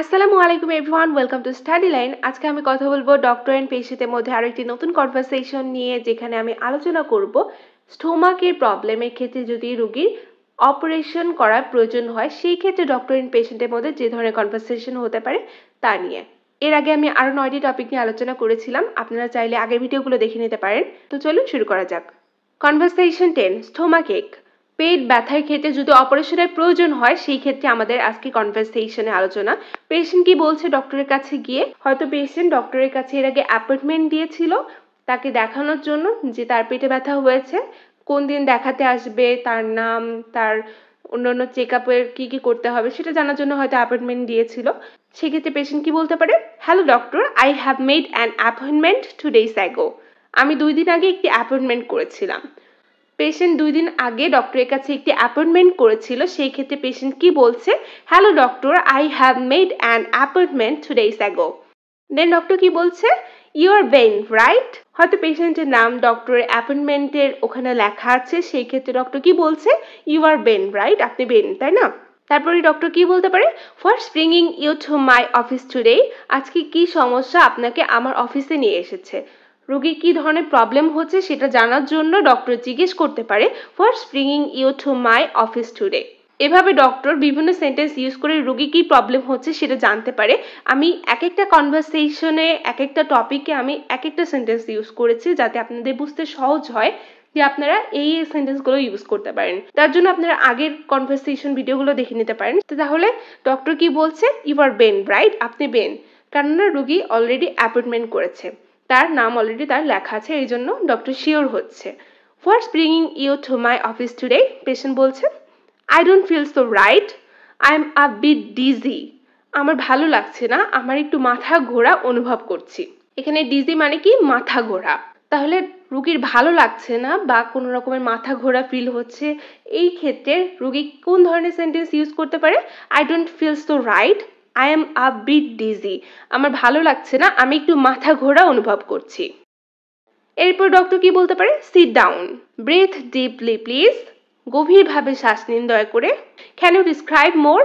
আসসালামু আলাইকুম everyone, welcome to study line. আজকে আমি কথা বলবো ডক্টর অ্যান্ড পেশেন্টের মধ্যে আরো একটি নতুন কনভারসেশন নিয়ে, যেখানে আমি আলোচনা করব স্টোমাকের প্রবলেমের ক্ষেত্রে যদি রোগীর অপারেশন করার প্রয়োজন হয়, সেই ক্ষেত্রে ডক্টর অ্যান্ড পেশেন্টের মধ্যে যে ধরনের কনভারসেশন হতে পারে তা নিয়ে। এর আগে আমি আরো 9টি টপিক নিয়ে আলোচনা করেছিলাম, আপনারা চাইলে আগের ভিডিওগুলো দেখে নিতে পারেন। তো চলুন শুরু করা যাক। কনভারসেশন 10, স্টোমাক এক। পেট ব্যথার ক্ষেত্রে যদি অপারেশনের প্রয়োজন হয়, সেই ক্ষেত্রে আমাদের আজকে কনভারসেশনে আলোচনা। পেশেন্ট কি বলছে ডক্টরের কাছে গিয়ে? হয়তো পেশেন্ট ডক্টরের কাছে এর আগে অ্যাপয়েন্টমেন্ট দিয়েছিল তাকে দেখানোর জন্য যে তার পেটে ব্যথা হয়েছে, কোন দিন দেখাতে আসবে, তার নাম, তার অন্যান্য চেক আপের কি করতে হবে সেটা জানার জন্য হয়তো অ্যাপয়েন্টমেন্ট দিয়েছিল। সেক্ষেত্রে পেশেন্ট কি বলতে পারে? Hello doctor, I have made an appointment 2 days ago। আমি 2 দিন আগে একটি অ্যাপয়েন্টমেন্ট করেছিলাম। পেশেন্ট 2 দিন আগে ডক্টরের কাছে একটি অ্যাপয়েন্টমেন্ট করেছিল, সেই ক্ষেত্রে পেশেন্ট কি বলছে? Hello doctor, I have made an appointment 2 days ago। Then doctor কি বলছে? You are Ben, right? হয়তো পেশেন্টের নাম ডক্টরের অ্যাপয়েন্টমেন্টের ওখানে লেখা আছে, সেই ক্ষেত্রে ডক্টর কি বলছে? You are Ben, right? আপনি বেন, তাই না? তারপরে ডক্টর কি বলতে পারে? What's bringing you to my office today? আজকে কি সমস্যা আপনাকে আমার অফিসে নিয়ে এসেছে? রোগীর কি ধরনের প্রবলেম হচ্ছে সেটা জানার জন্য ডক্টর জিজ্ঞেস করতে পারে what's bringing you to my office today. এভাবে ডক্টর বিভিন্ন সেন্টেন্স ইউজ করে রোগী কি প্রবলেম হচ্ছে সেটা জানতে পারে। আমি এক একটা কনভারসেশনে, এক একটা টপিকে আমি এক একটা সেন্টেন্স ইউজ করেছি, যাতে আপনাদের বুঝতে সহজ হয় যে আপনারা এই সেন্টেন্সগুলো ইউজ করতে পারেন। তার জন্য আপনারা আগের কনভারসেশন ভিডিওগুলো দেখে নিতে পারেন। তো তাহলে ডক্টর কি বলছে? You are Ben, right? আপনি বেন, কেননা রোগী অলরেডি অ্যাপয়েন্টমেন্ট করেছে, তার নাম অলরেডি তার লেখা আছে, এই জন্য ডক্টর শিওর হচ্ছে। What's bringing you to my office today? Patient বলছে I don't feel so right, I am a bit dizzy. আমার ভালো লাগছে না, আমার একটু মাথা ঘোরা অনুভব করছি। এখানে ডিজি মানে কি? মাথা ঘোরা। তাহলে রোগীর ভালো লাগছে না বা কোনো রকমের মাথা ঘোরা ফিল হচ্ছে, এই ক্ষেত্রে রোগী কোন ধরনের সেন্টেন্স ইউজ করতে পারে? I don't feel so right, I am a bit dizzy. আমার ভালো লাগছে না, আমি একটু মাথা ঘোরা অনুভব করছি। এরপর ডক্টর কি বলতে পারে? Sit down, breathe deeply please. গভীরভাবে শ্বাস নিন দয়া করে। Can you describe more?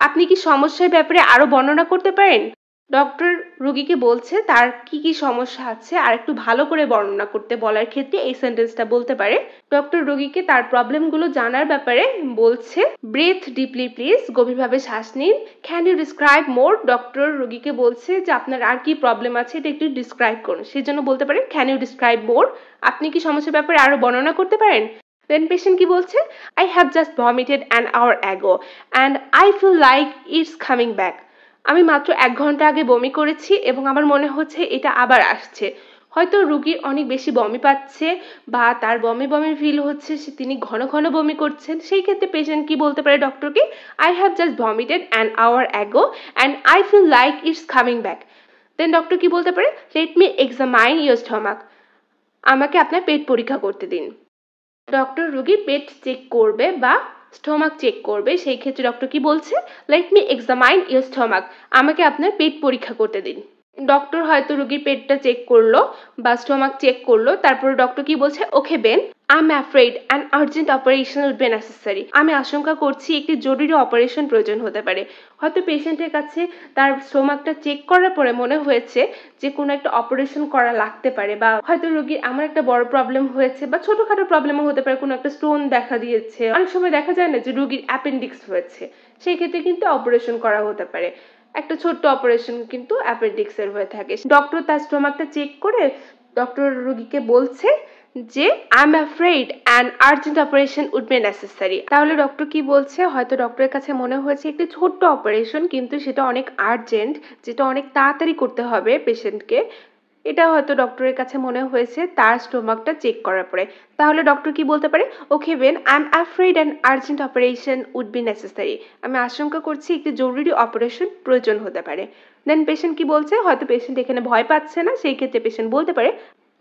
আপনি কি সমস্যার ব্যাপারে আরো বর্ণনা করতে পারেন? ডক্টর রোগীকে বলছে তার কি সমস্যা আছে আর একটু ভালো করে বর্ণনা করতে বলার ক্ষেত্রে এই সেন্টেন্সটা বলতে পারে। ডক্টর রোগীকে তার প্রবলেমগুলো জানার ব্যাপারে বলছে ব্রেথ ডিপলি প্লিজ, গভীরভাবে শ্বাস নিন। Can you describe more? Doctor রোগীকে বলছে যে আপনার আর কি প্রবলেম আছে এটা একটু ডিসক্রাইব করুন, সেই জন্য বলতে পারে ক্যান ইউ ডিসক্রাইব মোর? আপনি কি সমস্যার ব্যাপারে আরো বর্ণনা করতে পারেন? Then patient কি বলছে? I have just vomited an hour ago and I feel like it's coming back. আমি মাত্র 1 ঘন্টা আগে বমি করেছি এবং আমার মনে হচ্ছে এটা আবার আসছে। হয়তো রোগীর অনেক বেশি বমি পাচ্ছে বা তার বমি ফিল হচ্ছে, তিনি ঘন ঘন বমি করছেন। সেই ক্ষেত্রে পেশেন্ট কি বলতে পারে ডক্টরকে? I have just vomited an hour ago and I feel like it's coming back. Then doctor কি বলতে পারে? Let me examine your stomach. আমাকে আপনার পেট পরীক্ষা করতে দিন। ডক্টর রোগীর পেট চেক করবে বা স্টোমাক চেক করবে, সেই ক্ষেত্রে ডক্টর কি বলছে? Let me examine your stomach. আমাকে আপনার পেট পরীক্ষা করতে দিন। ডক্টর হয়তো রোগীর পেটটা চেক করলো বা স্টোমাক চেক করলো, তারপরে ডক্টর কি বলছে? Okay Ben, I am afraid an urgent operation will be necessary. আমি আশঙ্কা করছি একটি জরুরি অপারেশন প্রয়োজন হতে পারে। হয়তো পেশেন্টের কাছে তার স্টোমাকটা চেক করার পরে মনে হয়েছে যে কোনো একটা অপারেশন করা লাগতে পারে, বা হয়তো রোগীর এমন একটা বড় প্রবলেম হয়েছে বা ছোটখাটো প্রবলেমও হতে পারে, কোনো একটা স্টোন দেখা দিয়েছে। অনেক সময় দেখা যায় না যে রোগীর অ্যাপেন্ডিক্স হয়েছে, সেই ক্ষেত্রে কিন্তু অপারেশন করা হতে পারে। একটা ছোট্ট অপারেশন কিন্তু অ্যাপেন্ডিক্সের হয়ে থাকে। ডক্টর তার স্টোমাকটা চেক করে ডক্টর রোগীকে বলছে যে I am afraid an urgent operation would be necessary. তাহলে ডক্টর কি বলছে? হয়তো ডক্টরের কাছে মনে হয়েছে একটি ছোট্ট অপারেশন, কিন্তু সেটা অনেক আর্জেন্ট, যেটা অনেক তাড়াতাড়ি করতে হবে পেশেন্টকে। এটা হয়তো ডক্টরের কাছে মনে হয়েছে তার স্টোমাকটা চেক করার পরে। তাহলে ডক্টর কি বলতে পারে? Okay Ben, I am afraid an urgent operation would be necessary. আমি আশঙ্কা করছি একটি জরুরি অপারেশন প্রয়োজন হতে পারে। দেন পেশেন্ট কি বলছে? হয়তো পেশেন্ট এখানে ভয় পাচ্ছে না, সেই ক্ষেত্রে পেশেন্ট বলতে পারে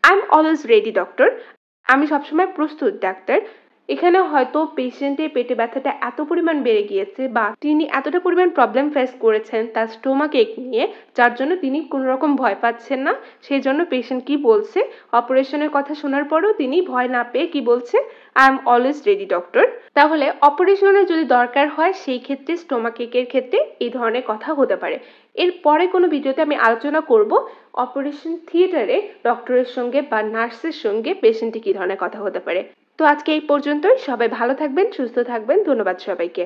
I am always ready doctor. আমি সবসময় প্রস্তুত ডাক্তার। এখানে হয়তো পেশেন্টের পেটে ব্যথাটা এত পরিমাণ বেড়ে গিয়েছে বা তিনি এতটা পরিমাণ প্রবলেম ফেস করেছেন তার স্টোমাক এক নিয়ে, যার জন্য তিনি কোনো রকম ভয় পাচ্ছেন না। সেই জন্য পেশেন্ট কি বলছে, অপারেশনের কথা শোনার পরেও তিনি ভয় না পেয়ে কি বলছে, I am always ready doctor. তাহলে অপারেশনের যদি দরকার হয় সেই ক্ষেত্রে স্টোমাক একের ক্ষেত্রে এই ধরনের কথা হতে পারে। এর পরে কোনো ভিডিওতে আমি আলোচনা করব অপারেশন থিয়েটারে ডক্টরের সঙ্গে বা নার্সের সঙ্গে পেশেন্টে কি ধরনের কথা হতে পারে। তো আজকে এই পর্যন্তই। সবাই ভালো থাকবেন, সুস্থ থাকবেন। ধন্যবাদ সবাইকে।